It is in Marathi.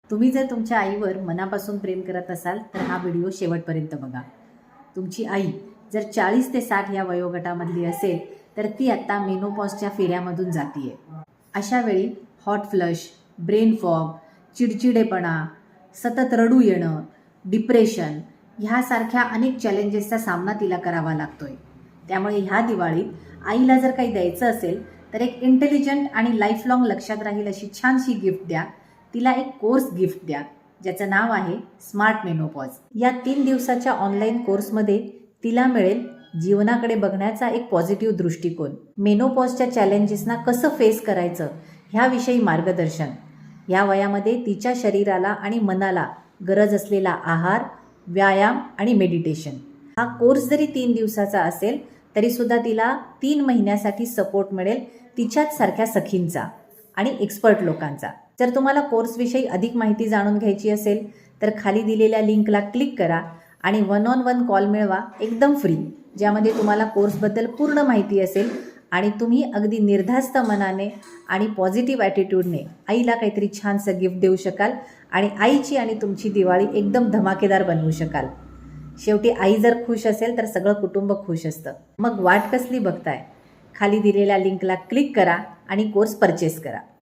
तुम्ही जर तुमच्या आईवर मनापासून प्रेम करत असाल तर हा व्हिडिओ शेवटपर्यंत बघा. तुमची आई जर 40 ते 60 या वयोगटामधली असेल तर ती आता मेनोपॉजच्या फेऱ्यामधून जातीये. अशा वेळी हॉट फ्लश, ब्रेन फॉग, चिडचिडेपणा, सतत रडू येणं, डिप्रेशन ह्यासारख्या अनेक चॅलेंजेसचा सामना तिला करावा लागतोय. त्यामुळे ह्या दिवाळीत आईला जर काही द्यायचं असेल तर एक इंटेलिजंट आणि लाईफ लॉंग लक्षात राहील अशी छानशी गिफ्ट द्या. तिला एक कोर्स गिफ्ट द्या ज्याचं नाव आहे स्मार्ट मेनोपॉज. या 3 दिवसाच्या ऑनलाईन कोर्समध्ये तिला मिळेल जीवनाकडे बघण्याचा एक पॉझिटिव्ह दृष्टिकोन, मेनोपॉजच्या चॅलेंजेसना कसं फेस करायचं ह्याविषयी मार्गदर्शन, या वयामध्ये तिच्या शरीराला आणि मनाला गरज असलेला आहार, व्यायाम आणि मेडिटेशन. हा कोर्स जरी 3 दिवसाचा असेल तरी सुद्धा तिला 3 महिन्यासाठी सपोर्ट मिळेल तिच्याच सारख्या सखींचा आणि एक्सपर्ट लोकांचा. जर तुम्हाला कोर्सविषयी अधिक माहिती जाणून घ्यायची असेल तर खाली दिलेल्या लिंकला क्लिक करा आणि 1-on-1 कॉल मिळवा एकदम फ्री, ज्यामध्ये तुम्हाला कोर्सबद्दल पूर्ण माहिती असेल आणि तुम्ही अगदी निर्धास्त मनाने आणि पॉझिटिव्ह ॲटिट्यूडने आईला काहीतरी छानसं गिफ्ट देऊ शकाल आणि आईची आणि तुमची दिवाळी एकदम धमाकेदार बनवू शकाल. शेवटी आई जर खुश असेल तर सगळं कुटुंब खुश असतं. मग वाट कसली बघताय? खाली दिलेल्या लिंकला क्लिक करा आणि कोर्स परचेस करा.